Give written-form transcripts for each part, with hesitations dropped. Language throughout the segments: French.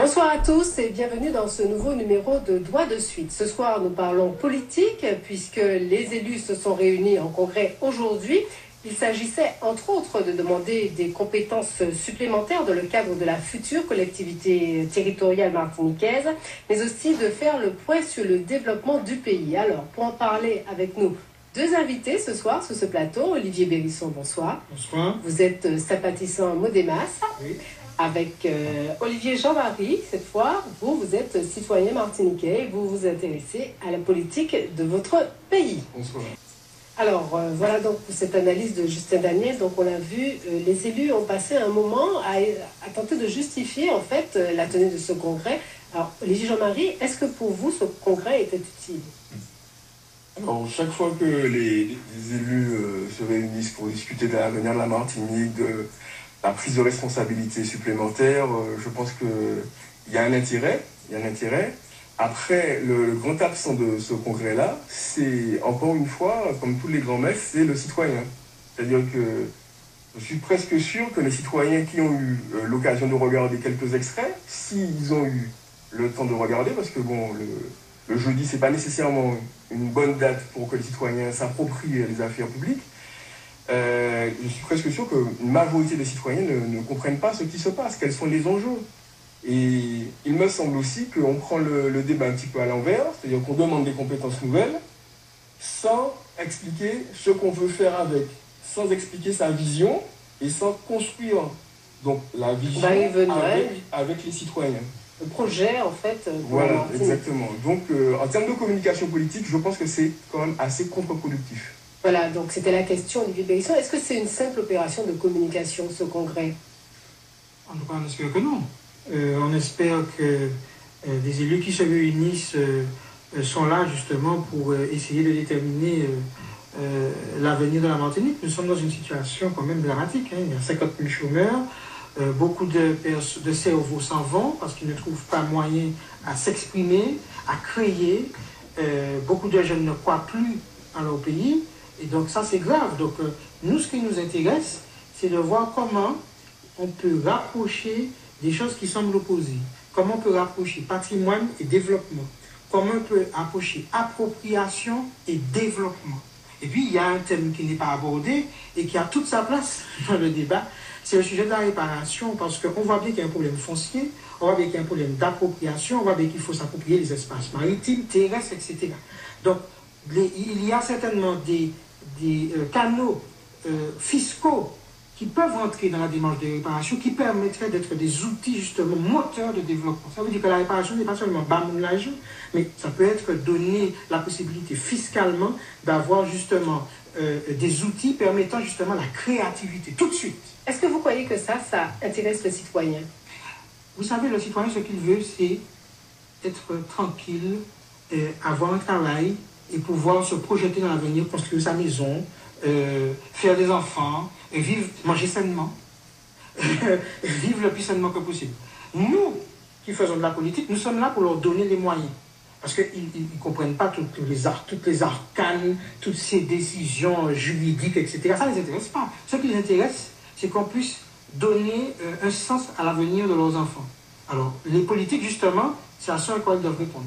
Bonsoir à tous et bienvenue dans ce nouveau numéro de Droit de suite. Ce soir, nous parlons politique puisque les élus se sont réunis en congrès aujourd'hui. Il s'agissait entre autres de demander des compétences supplémentaires dans le cadre de la future collectivité territoriale martiniquaise, mais aussi de faire le point sur le développement du pays. Alors, pour en parler avec nous, deux invités ce soir sur ce plateau. Olivier Bérisson, bonsoir. Bonsoir. Vous êtes sympathisant Modémas. Oui. Avec Olivier Jean-Marie, cette fois, vous êtes citoyen martiniquais et vous vous intéressez à la politique de votre pays. Bonsoir. Alors, voilà donc pour cette analyse de Justin Daniel. Donc, on l'a vu, les élus ont passé un moment à tenter de justifier, en fait, la tenue de ce congrès. Alors, Olivier Jean-Marie, est-ce que pour vous, ce congrès était utile? Alors, chaque fois que les élus se réunissent pour discuter de l'avenir de la Martinique, de la prise de responsabilité supplémentaire, je pense qu'il y a un intérêt. Après, le grand absent de ce congrès-là, c'est encore une fois, comme tous les grands messes, c'est le citoyen. C'est-à-dire que je suis presque sûr que les citoyens qui ont eu l'occasion de regarder quelques extraits, s'ils ont eu le temps de regarder, parce que bon, le jeudi, c'est pas nécessairement une bonne date pour que les citoyens s'approprient les affaires publiques, je suis presque sûr qu'une majorité des citoyens ne comprennent pas ce qui se passe, quels sont les enjeux. Et il me semble aussi qu'on prend le débat un petit peu à l'envers, c'est-à-dire qu'on demande des compétences nouvelles sans expliquer ce qu'on veut faire avec, sans expliquer sa vision et sans construire donc la vision avec les citoyens. Le projet, en fait. Voilà, exactement. Donc, en termes de communication politique, je pense que c'est quand même assez contre-productif. Voilà, donc c'était la question, Olivier Bérisson. Est-ce que c'est une simple opération de communication, ce congrès? En tout cas, on espère que non. On espère que des élus qui se réunissent sont là justement pour essayer de déterminer l'avenir de la Martinique. Nous sommes dans une situation quand même dramatique. Hein. Il y a 50 000 chômeurs. Beaucoup de cerveaux s'en vont parce qu'ils ne trouvent pas moyen à s'exprimer, à créer. Beaucoup de jeunes ne croient plus à leur pays. Et donc ça, c'est grave. Donc nous, ce qui nous intéresse, c'est de voir comment on peut rapprocher des choses qui semblent opposées. Comment on peut rapprocher patrimoine et développement. Comment on peut approcher appropriation et développement. Et puis, il y a un thème qui n'est pas abordé et qui a toute sa place dans le débat. C'est le sujet de la réparation, parce qu'on voit bien qu'il y a un problème foncier, on voit bien qu'il y a un problème d'appropriation, on voit bien qu'il faut s'approprier les espaces maritimes, terrestres, etc. Donc, il y a certainement des canaux fiscaux qui peuvent entrer dans la démarche de réparation, qui permettraient d'être des outils justement moteurs de développement. Ça veut dire que la réparation n'est pas seulement bamoulage, mais ça peut être donner la possibilité fiscalement d'avoir justement des outils permettant justement la créativité, tout de suite. Est-ce que vous croyez que ça intéresse le citoyen? Vous savez, le citoyen, ce qu'il veut, c'est être tranquille, avoir un travail et pouvoir se projeter dans l'avenir, construire sa maison, faire des enfants, vivre, manger sainement, vivre le plus sainement que possible. Nous, qui faisons de la politique, nous sommes là pour leur donner les moyens. Parce qu'ils ne comprennent pas toutes les arcanes, toutes ces décisions juridiques, etc. Ça ne les intéresse pas. Ce qui les intéresse, c'est qu'on puisse donner un sens à l'avenir de leurs enfants. Alors, les politiques, justement, c'est à ce à quoi ils doivent répondre.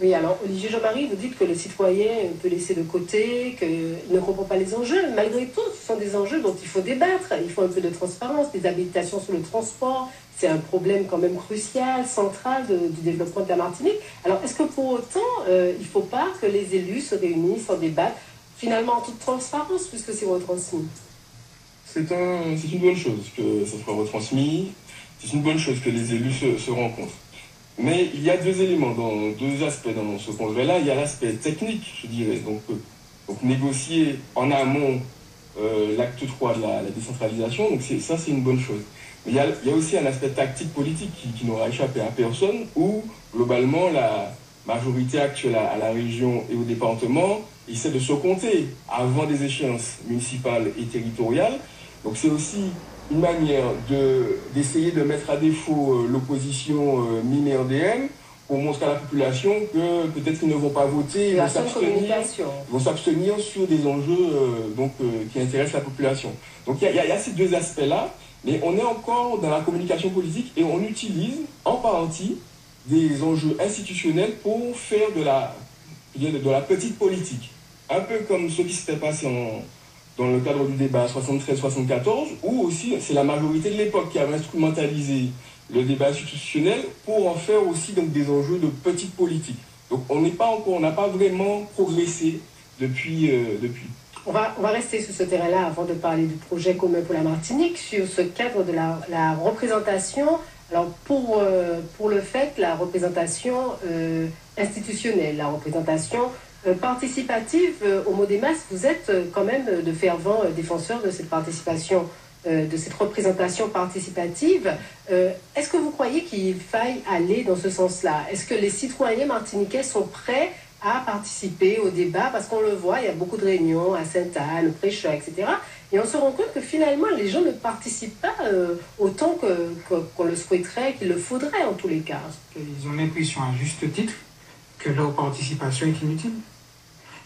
Oui, alors, Olivier Jean-Marie, vous dites que le citoyen peut laisser de côté, qu'il ne comprend pas les enjeux. Malgré tout, ce sont des enjeux dont il faut débattre. Il faut un peu de transparence, des habilitations sur le transport. C'est un problème quand même crucial, central du développement de la Martinique. Alors, est-ce que pour autant, il ne faut pas que les élus se réunissent, en débattent, finalement en toute transparence, puisque c'est retransmis? C'est une bonne chose que ça soit retransmis. C'est une bonne chose que les élus se rencontrent. Mais il y a deux éléments, deux aspects dans ce congrès-là. Il y a l'aspect technique, je dirais, donc négocier en amont l'acte 3 de la décentralisation, donc ça c'est une bonne chose. Mais il y a aussi un aspect tactique politique qui n'aura échappé à personne, où globalement la majorité actuelle à la région et au département essaie de se compter avant des échéances municipales et territoriales. Donc c'est aussi une manière d'essayer de mettre à défaut l'opposition mini-RDM pour montrer à la population que peut-être qu'ils ne vont pas voter, ils vont s'abstenir sur des enjeux qui intéressent la population. Donc il y a ces deux aspects-là. mais on est encore dans la communication politique et on utilise en partie des enjeux institutionnels pour faire de la petite politique. Un peu comme ce qui s'était passé dans le cadre du débat 73-74, où aussi c'est la majorité de l'époque qui avait instrumentalisé le débat institutionnel pour en faire aussi donc, des enjeux de petite politique. Donc on n'a pas vraiment progressé depuis. On va rester sur ce terrain-là avant de parler du projet commun pour la Martinique, sur ce cadre de la représentation. Alors pour le fait, la représentation institutionnelle, la représentation participative, au Modemas, vous êtes quand même de fervents défenseurs de cette participation, de cette représentation participative. Est-ce que vous croyez qu'il faille aller dans ce sens-là? Est-ce que les citoyens martiniquais sont prêts à participer au débat? Parce qu'on le voit, il y a beaucoup de réunions à Sainte-Anne, au Prêcheur, etc. Et on se rend compte que finalement, les gens ne participent pas autant qu'on le souhaiterait, qu'il le faudrait en tous les cas. Ils ont l'impression, à juste titre, que leur participation est inutile.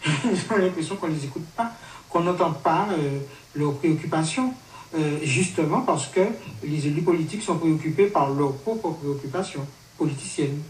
Ils ont l'impression qu'on ne les écoute pas, qu'on n'entend pas leurs préoccupations. Justement parce que les élus politiques sont préoccupés par leurs propres préoccupations politiciennes.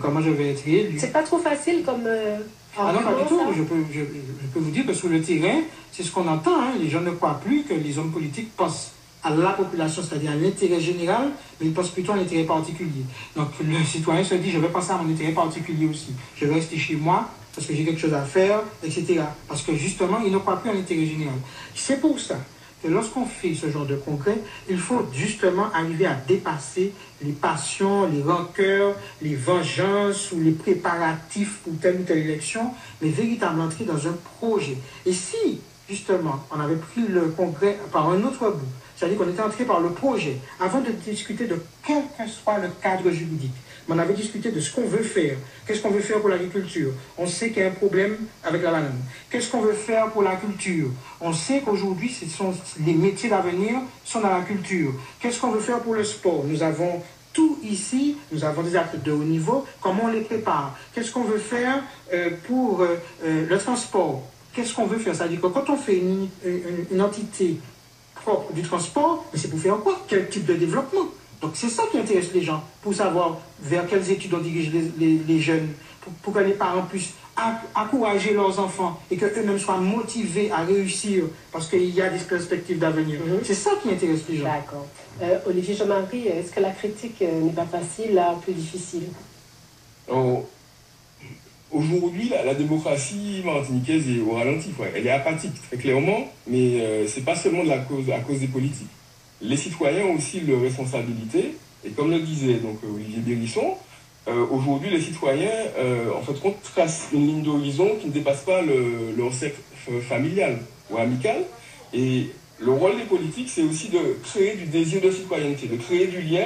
Comment je vais être élu. C'est pas trop facile comme... non, pas du tout. Je peux vous dire que sur le terrain, c'est ce qu'on entend. Hein. Les gens ne croient plus que les hommes politiques pensent à la population, c'est-à-dire à l'intérêt général, mais ils pensent plutôt à l'intérêt particulier. Donc le citoyen se dit, je vais penser à mon intérêt particulier aussi. Je vais rester chez moi parce que j'ai quelque chose à faire, etc. Parce que justement, ils ne croient plus à l'intérêt général. C'est pour ça que lorsqu'on fait ce genre de congrès, il faut justement arriver à dépasser les passions, les rancœurs, les vengeances ou les préparatifs pour telle ou telle élection, mais véritablement entrer dans un projet. Et si, justement, on avait pris le congrès par un autre bout, c'est-à-dire qu'on était entré par le projet, avant de discuter de quel que soit le cadre juridique, mais on avait discuté de ce qu'on veut faire. Qu'est-ce qu'on veut faire pour l'agriculture? On sait qu'il y a un problème avec la banane. Qu'est-ce qu'on veut faire pour la culture? On sait qu'aujourd'hui, les métiers d'avenir sont dans la culture. Qu'est-ce qu'on veut faire pour le sport? Nous avons tout ici, nous avons des athlètes de haut niveau. Comment on les prépare? Qu'est-ce qu'on veut faire pour le transport? Qu'est-ce qu'on veut faire? C'est-à-dire que quand on fait une entité propre du transport, c'est pour faire quoi? Quel type de développement? Donc c'est ça qui intéresse les gens, pour savoir vers quelles études on dirige les jeunes, pour que les parents puissent encourager leurs enfants et qu'eux-mêmes soient motivés à réussir parce qu'il y a des perspectives d'avenir. C'est ça qui intéresse les gens. D'accord. Olivier Jean-Marie, est-ce que la critique n'est pas facile, là, plus difficile? Aujourd'hui, la démocratie martiniquaise est au ralenti. Elle est apathique, très clairement, mais ce n'est pas seulement à cause des politiques. Les citoyens ont aussi leurs responsabilités, et comme le disait donc, Olivier Bérisson, aujourd'hui les citoyens en fait, tracent une ligne d'horizon qui ne dépasse pas leur cercle familial ou amical, et le rôle des politiques c'est aussi de créer du désir de citoyenneté, de créer du lien,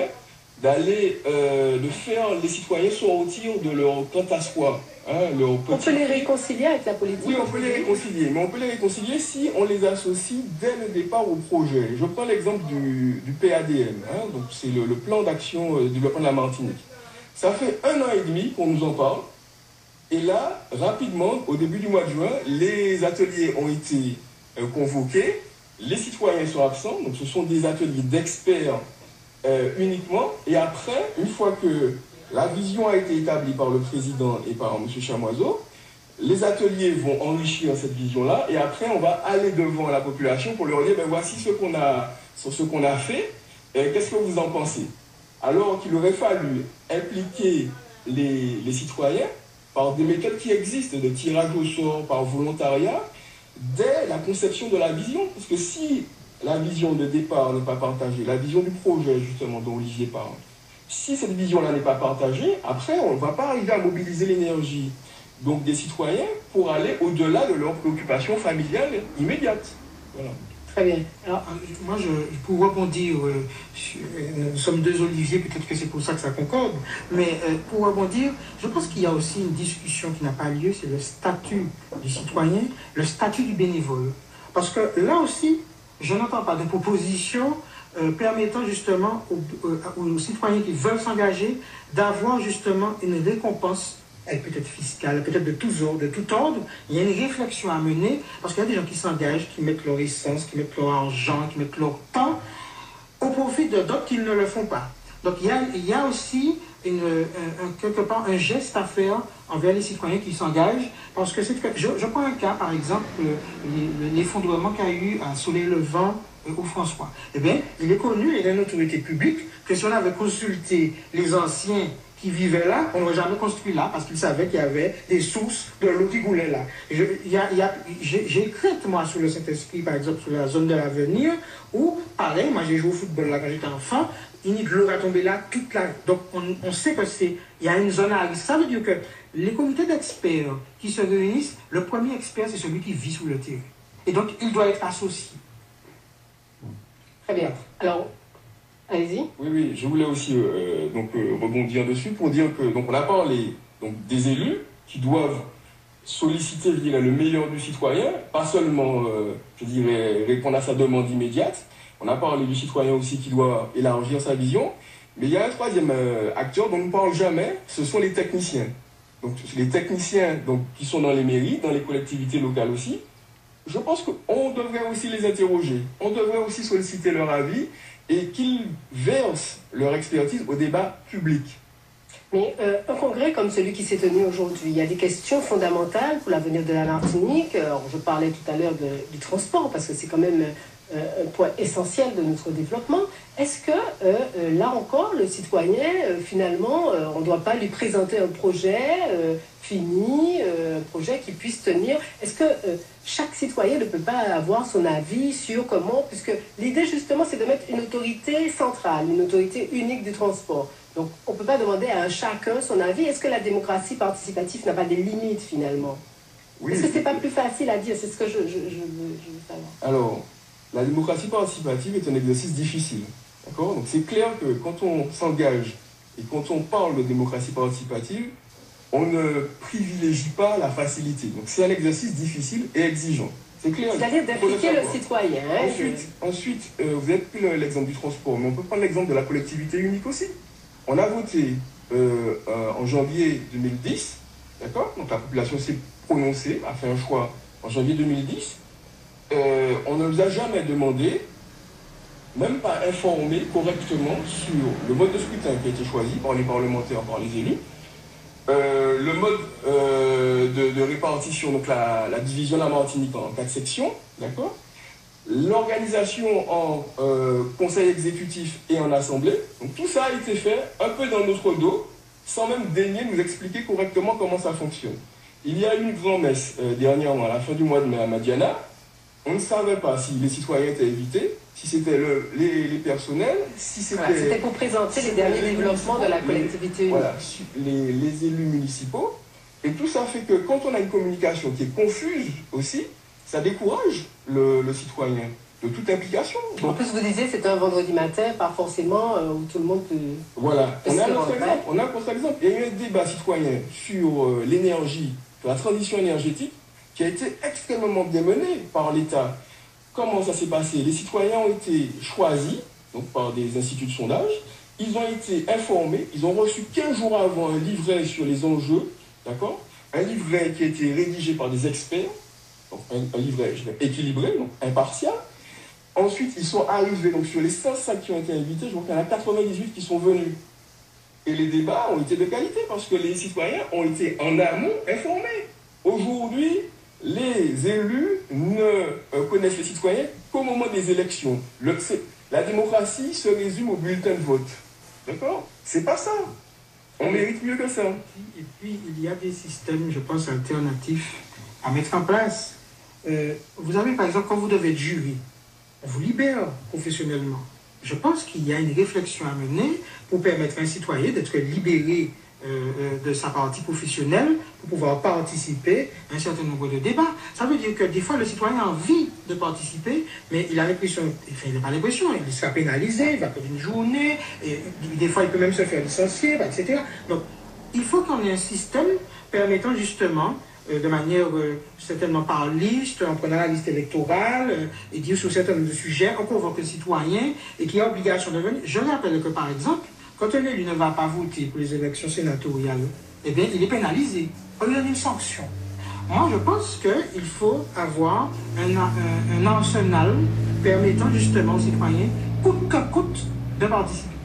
de faire les citoyens sortir de leur quant à soi. On peut les réconcilier avec la politique? Oui, on peut les réconcilier, mais on peut les réconcilier si on les associe dès le départ au projet. Je prends l'exemple du PADM, donc c'est le plan d'action du développement de la Martinique. Ça fait 1 an et demi qu'on nous en parle, et là, rapidement, au début du mois de juin, les ateliers ont été convoqués, les citoyens sont absents, donc ce sont des ateliers d'experts uniquement, et après, une fois que la vision a été établie par le président et par M. Chamoiseau, les ateliers vont enrichir cette vision-là, et après on va aller devant la population pour leur dire, voici ce qu'on a fait, et qu'est-ce que vous en pensez? Alors qu'il aurait fallu impliquer les citoyens par des méthodes qui existent, de tirage au sort, par volontariat, dès la conception de la vision, parce que si la vision de départ n'est pas partagée, la vision du projet justement dont Olivier parle, si cette vision-là n'est pas partagée, après on ne va pas arriver à mobiliser l'énergie donc des citoyens pour aller au-delà de leurs préoccupations familiales immédiates. Voilà. Très bien. Alors, moi, pour rebondir, nous sommes 2 Olivier, peut-être que c'est pour ça que ça concorde, mais pour rebondir, je pense qu'il y a aussi une discussion qui n'a pas lieu, c'est le statut du citoyen, le statut du bénévole. Parce que là aussi, je n'entends pas de proposition permettant justement aux citoyens qui veulent s'engager d'avoir justement une récompense, elle peut être fiscale, peut-être de tout ordre. Il y a une réflexion à mener, parce qu'il y a des gens qui s'engagent, qui mettent leur essence, qui mettent leur argent, qui mettent leur temps, au profit de d'autres qui ne le font pas. Donc il y a aussi quelque part un geste à faire envers les citoyens qui s'engagent, parce que je prends un cas, par exemple, l'effondrement qu'il y a eu à Soleil-Levant au François. Eh bien, il est connu, il est une autorité publique, que si on avait consulté les anciens qui vivaient là, on n'aurait jamais construit là, parce qu'ils savaient qu'il y avait des sources de l'eau qui coulait là. J'ai écrit, moi, sur le Saint-Esprit, par exemple, sur la zone de l'avenir, où, pareil, moi j'ai joué au football là quand j'étais enfant, l'eau va tomber là toute la... Donc on sait que il y a une zone à risque. Ça veut dire que les comités d'experts qui se réunissent, le premier expert, c'est celui qui vit sur le terrain. Et donc, il doit être associé. Très bien. Alors, allez-y. Oui, je voulais aussi rebondir dessus pour dire que on a parlé des élus qui doivent solliciter, je dirais, le meilleur du citoyen, pas seulement, je dirais, répondre à sa demande immédiate. On a parlé du citoyen aussi qui doit élargir sa vision, mais il y a un troisième acteur dont on ne parle jamais, ce sont les techniciens. Donc les techniciens qui sont dans les mairies, dans les collectivités locales aussi, je pense qu'on devrait aussi les interroger, on devrait aussi solliciter leur avis et qu'ils versent leur expertise au débat public. Mais un congrès comme celui qui s'est tenu aujourd'hui, il y a des questions fondamentales pour l'avenir de la Martinique. Alors, je parlais tout à l'heure du transport, parce que c'est quand même un point essentiel de notre développement. Est-ce que, là encore, le citoyen, finalement, on ne doit pas lui présenter un projet fini, un projet qui puisse tenir? Est-ce que chaque citoyen ne peut pas avoir son avis sur comment, puisque l'idée, justement, c'est de mettre une autorité centrale, une autorité unique du transport. Donc, on ne peut pas demander à chacun son avis. Est-ce que la démocratie participative n'a pas des limites, finalement? Oui. Est-ce que ce n'est pas plus facile à dire? C'est ce que je veux savoir. Alors, la démocratie participative est un exercice difficile. D'accord? Donc, c'est clair que quand on s'engage et quand on parle de démocratie participative, on ne privilégie pas la facilité. Donc, c'est un exercice difficile et exigeant. C'est clair. C'est-à-dire d'impliquer le citoyen. Ensuite, vous avez pris l'exemple du transport, mais on peut prendre l'exemple de la collectivité unique aussi. On a voté en janvier 2010, d'accord? Donc la population s'est prononcée, a fait un choix en janvier 2010. On ne nous a jamais demandé, même pas informé correctement sur le mode de scrutin qui a été choisi par les parlementaires, par les élus, le mode de répartition, donc la division de la Martinique en 4 sections, d'accord? L'organisation en conseil exécutif et en assemblée. Donc tout ça a été fait un peu dans notre dos, sans même daigner nous expliquer correctement comment ça fonctionne. Il y a eu une grand-messe dernièrement, à la fin du mois de mai à Madiana. On ne savait pas si les citoyens étaient invités, si c'était les personnels, si c'était... Voilà, c'était pour présenter les derniers développements de la collectivité unique. Voilà, les élus municipaux. Et tout ça fait que quand on a une communication qui est confuse aussi, ça décourage le citoyen de toute implication. Donc, en plus, vous disiez c'est un vendredi matin, pas forcément où tout le monde peut... Voilà, on a un contre-exemple. Il y a eu un débat citoyen sur l'énergie, sur la transition énergétique, qui a été extrêmement bien mené par l'État. Comment ça s'est passé? Les citoyens ont été choisis donc par des instituts de sondage, ils ont été informés, ils ont reçu 15 jours avant un livret sur les enjeux, d'accord? Un livret qui a été rédigé par des experts, donc un livret équilibré, donc impartial. Ensuite, ils sont arrivés donc, sur les 500 qui ont été invités, je vois qu'il y en a 98 qui sont venus. Et les débats ont été de qualité parce que les citoyens ont été en amont informés. Aujourd'hui, les élus ne connaissent les citoyens qu'au moment des élections. La démocratie se résume au bulletin de vote. D'accord? C'est pas ça. On mérite mieux que ça. Et puis, il y a des systèmes, je pense, alternatifs à mettre en place. Vous avez, par exemple, quand vous devez être jury, on vous libère professionnellement. Je pense qu'il y a une réflexion à mener pour permettre à un citoyen d'être libéré de sa partie professionnelle pour pouvoir participer à un certain nombre de débats. Ça veut dire que des fois, le citoyen a envie de participer, mais il a l'impression, enfin, il n'a pas l'impression, il sera pénalisé, il va perdre une journée, et des fois, il peut même se faire licencier, etc. Donc, il faut qu'on ait un système permettant justement, de manière certainement par liste, en prenant la liste électorale, et dire sur certains de sujets, on convoque le citoyen et qui a obligation de venir. Je rappelle que, par exemple, quand un élu ne va pas voter pour les élections sénatoriales, eh bien, il est pénalisé. On lui donne une sanction. Moi, je pense qu'il faut avoir un arsenal permettant justement aux citoyens coûte que coûte, de participer.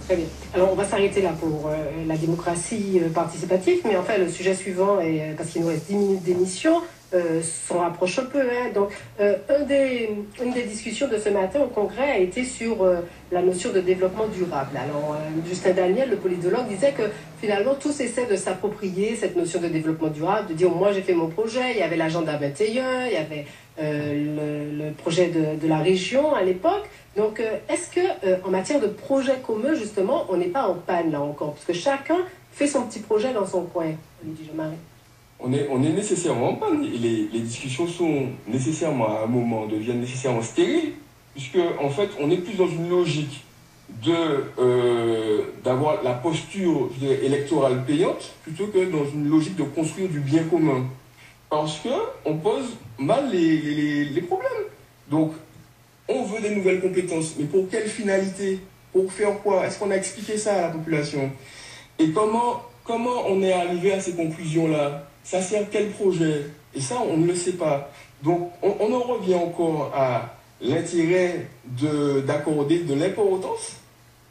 Très bien. Alors, on va s'arrêter là pour la démocratie participative, mais enfin, le sujet suivant, est, parce qu'il nous reste 10 minutes d'émission, s'en rapproche un peu. Hein. Donc, une des discussions de ce matin au Congrès a été sur la notion de développement durable. Alors, Justin Daniel, le politologue, disait que finalement, tous essaient de s'approprier cette notion de développement durable, de dire, moi, j'ai fait mon projet, il y avait l'agenda 21, il y avait le projet de la région à l'époque. Donc, est-ce que en matière de projet commun, justement, on n'est pas en panne là encore? Parce que chacun fait son petit projet dans son coin. Olivier Jean-Marie. On est nécessairement en panne. Les discussions sont nécessairement, à un moment, deviennent nécessairement stériles, puisque, en fait, on est plus dans une logique d'avoir la posture, je dirais, électorale payante, plutôt que dans une logique de construire du bien commun. Parce qu'on pose mal les problèmes. Donc, on veut des nouvelles compétences, mais pour quelle finalité? Pour faire quoi? Est-ce qu'on a expliqué ça à la population? Et comment on est arrivé à ces conclusions-là? Ça sert quel projet? Et ça, on ne le sait pas. Donc, on en revient encore à l'intérêt d'accorder de l'importance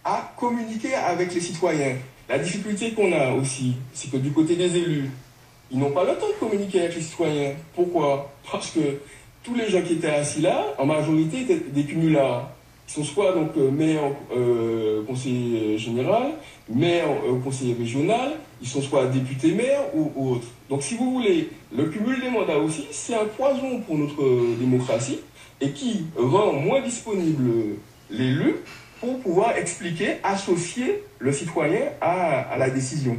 à communiquer avec les citoyens. La difficulté qu'on a aussi, c'est que du côté des élus, ils n'ont pas le temps de communiquer avec les citoyens. Pourquoi? Parce que tous les gens qui étaient assis là, en majorité, étaient des cumulards. Ils sont soit donc maire, conseiller général, maire, conseiller régional, ils sont soit députés maires ou autres. Donc si vous voulez, le cumul des mandats aussi, c'est un poison pour notre démocratie et qui rend moins disponible l'élu pour pouvoir expliquer, associer le citoyen à la décision.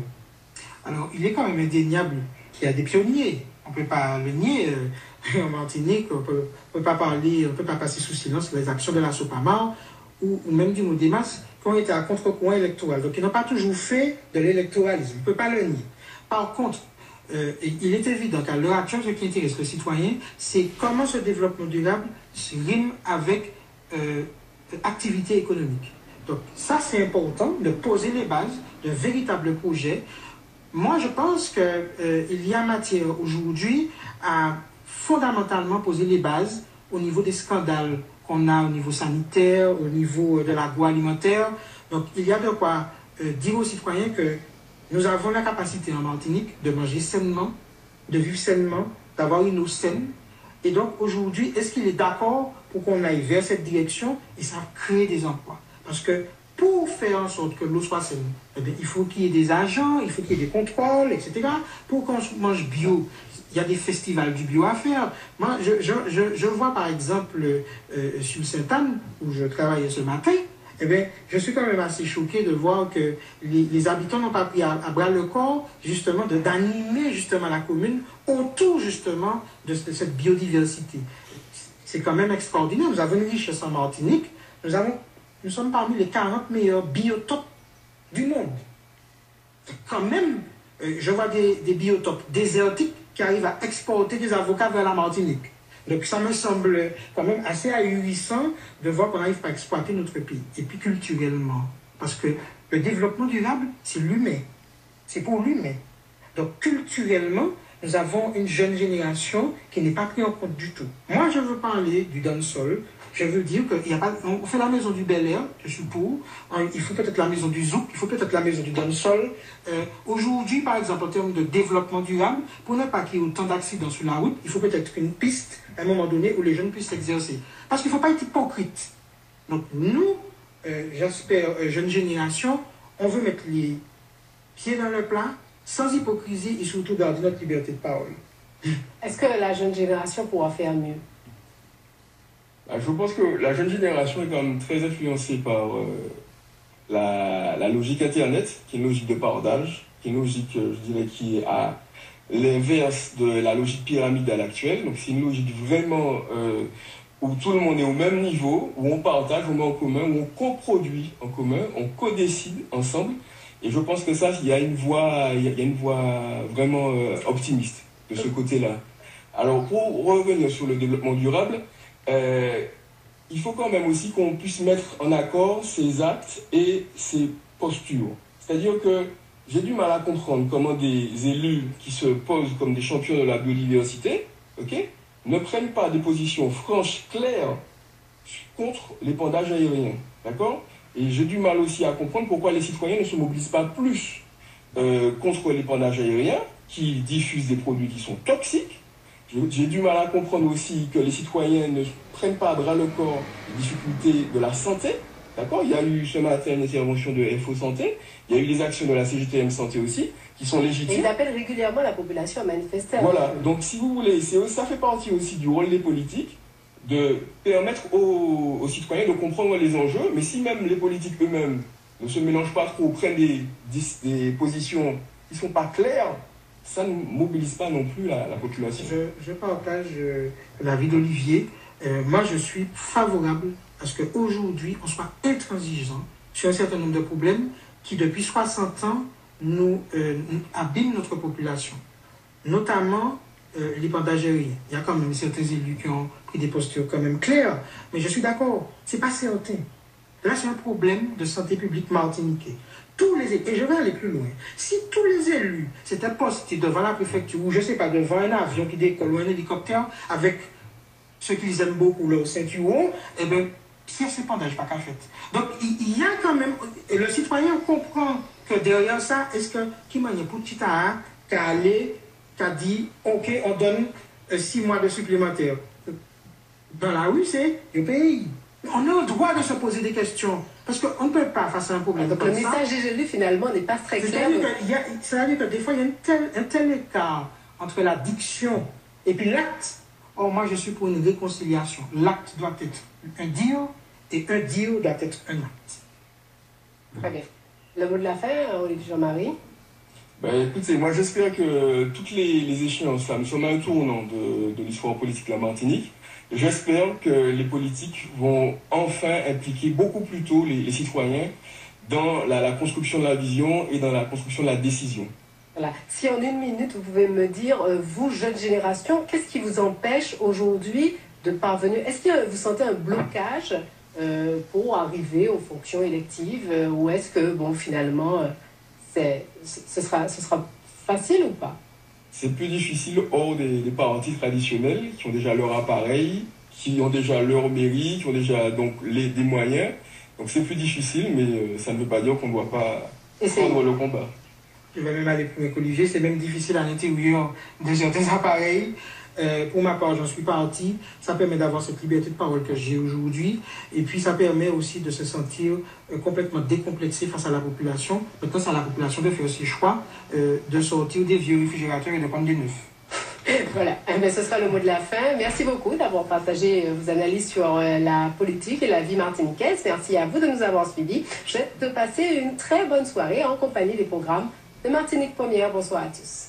Alors, il est quand même indéniable qu'il y a des pionniers. On ne peut pas le nier. En Martinique, on peut pas passer sous silence les actions de la Sopamar ou même du Modemas qui ont été à contre-courant électoral. Donc, ils n'ont pas toujours fait de l'électoralisme. On ne peut pas le nier. Par contre, il est évident qu'à l'heure actuelle, ce qui intéresse le citoyen, c'est comment ce développement durable se rime avec activité économique. Donc, ça, c'est important de poser les bases d'un véritable projet. Moi, je pense qu'il y a matière aujourd'hui à fondamentalement poser les bases au niveau des scandales qu'on a au niveau sanitaire, au niveau de l'agroalimentaire. Donc, il y a de quoi dire aux citoyens que nous avons la capacité en Martinique de manger sainement, de vivre sainement, d'avoir une eau saine. Et donc, aujourd'hui, est-ce qu'il est d'accord pour qu'on aille vers cette direction et ça crée des emplois? Parce que pour faire en sorte que l'eau soit saine, eh bien, il faut qu'il y ait des agents, il faut qu'il y ait des contrôles, etc. Pour qu'on mange bio, il y a des festivals du bio à faire. Moi, je vois par exemple sur Sainte-Anne, où je travaillais ce matin, eh bien, je suis quand même assez choqué de voir que les habitants n'ont pas pris à bras le corps, justement, d'animer justement la commune autour justement de cette biodiversité. C'est quand même extraordinaire. Nous avons une richesse en Martinique. Nous sommes parmi les 40 meilleurs biotopes du monde. Quand même, je vois des biotopes désertiques qui arrivent à exporter des avocats vers la Martinique. Donc ça me semble quand même assez ahurissant de voir qu'on n'arrive pas à exploiter notre pays. Et puis culturellement, parce que le développement durable, c'est l'humain. C'est pour l'humain. Donc culturellement, nous avons une jeune génération qui n'est pas prise en compte du tout. Moi, je veux parler du dancehall. Je veux dire qu'on fait la maison du Bel Air, je suis pour. Il faut peut-être la maison du Zouk, il faut peut-être la maison du dancehall. Aujourd'hui, par exemple, en termes de développement durable, pour ne pas qu'il y ait autant d'accidents sur la route, il faut peut-être une piste, à un moment donné, où les jeunes puissent s'exercer. Parce qu'il ne faut pas être hypocrite. Donc nous, j'espère, jeune génération, on veut mettre les pieds dans le plat, sans hypocrisie et surtout garder notre liberté de parole. Est-ce que la jeune génération pourra faire mieux? Je pense que la jeune génération est quand même très influencée par la logique Internet, qui est une logique de partage, qui est une logique, je dirais, qui est à l'inverse de la logique pyramidale actuelle. Donc c'est une logique vraiment où tout le monde est au même niveau, où on partage, on met en commun, où on coproduit en commun, on codécide ensemble. Et je pense que ça, il y a une voie vraiment optimiste de ce côté-là. Alors pour revenir sur le développement durable, il faut quand même aussi qu'on puisse mettre en accord ses actes et ses postures. C'est-à-dire que j'ai du mal à comprendre comment des élus qui se posent comme des champions de la biodiversité, ne prennent pas des positions franches, claires contre l'épandage aérien. D'accord? Et j'ai du mal aussi à comprendre pourquoi les citoyens ne se mobilisent pas plus contre l'épandage aérien, qui diffuse des produits qui sont toxiques. J'ai du mal à comprendre aussi que les citoyens ne prennent pas à bras le corps les difficultés de la santé. D'accord? Il y a eu ce matin une intervention de FO Santé, il y a eu les actions de la CGTM Santé aussi, qui sont légitimes. Et ils appellent régulièrement la population à manifester. Voilà, donc si vous voulez, ça fait partie aussi du rôle des politiques, de permettre aux citoyens de comprendre les enjeux, mais si même les politiques eux-mêmes ne se mélangent pas trop, prennent des positions qui ne sont pas claires, ça ne mobilise pas non plus la population. Je partage l'avis d'Olivier. Moi, je suis favorable à ce qu'aujourd'hui, on soit intransigeant sur un certain nombre de problèmes qui, depuis 60 ans, nous abîment notre population. Notamment l'épandage aérien. Il y a quand même certains élus qui ont pris des postures quand même claires, mais je suis d'accord, c'est pas certain. Là, c'est un problème de santé publique martiniquais. Tous les élus, et je vais aller plus loin, si tous les élus s'étaient postés devant la préfecture, ou je ne sais pas, devant un avion qui décolle ou un hélicoptère, avec ceux qu'ils aiment beaucoup, leur ceinturon, eh bien, c'est épandage pas qu'à fait. Donc, il y a quand même, le citoyen comprend que derrière ça, est-ce que, qui m'a dit, pour Tita, qui a dit, ok, on donne 6 mois de supplémentaire. Dans la rue, c'est le pays. On a le droit de se poser des questions. Parce qu'on ne peut pas, face à un problème donc comme le ça... message des élus, finalement, n'est pas très clair. C'est-à-dire que des fois, il y a un tel écart entre la diction et puis l'acte. Or, moi, je suis pour une réconciliation. L'acte doit être un deal et un deal doit être un acte. Très bien. Le mot de la fin, Olivier Jean-Marie? Ben, écoutez, moi j'espère que toutes les échéances, là, nous sommes à un tournant de l'histoire politique de la Martinique. J'espère que les politiques vont enfin impliquer beaucoup plus tôt les citoyens dans la construction de la vision et dans la construction de la décision. Voilà. Si en 1 minute, vous pouvez me dire, vous, jeune génération, qu'est-ce qui vous empêche aujourd'hui de parvenir? Est-ce que vous sentez un blocage pour arriver aux fonctions électives ou est-ce que, bon, finalement, ce sera facile ou pas? C'est plus difficile hors des partis traditionnels qui ont déjà leur appareil, qui ont déjà leur mairie, qui ont déjà donc des moyens. Donc c'est plus difficile, mais ça ne veut pas dire qu'on ne doit pas prendre le combat. Je vais même aller plus loin qu'Olivier, c'est même difficile à l'intérieur de certains appareils. Pour ma part, j'en suis parti. Ça permet d'avoir cette liberté de parole que j'ai aujourd'hui. Et puis, ça permet aussi de se sentir complètement décomplexé face à la population. Maintenant, c'est à la population de faire ses choix, de sortir des vieux réfrigérateurs et de prendre des neufs. Voilà, mais ce sera le mot de la fin. Merci beaucoup d'avoir partagé vos analyses sur la politique et la vie martiniquaise. Merci à vous de nous avoir suivis. Je souhaite de passer une très bonne soirée en compagnie des programmes de Martinique Première. Bonsoir à tous.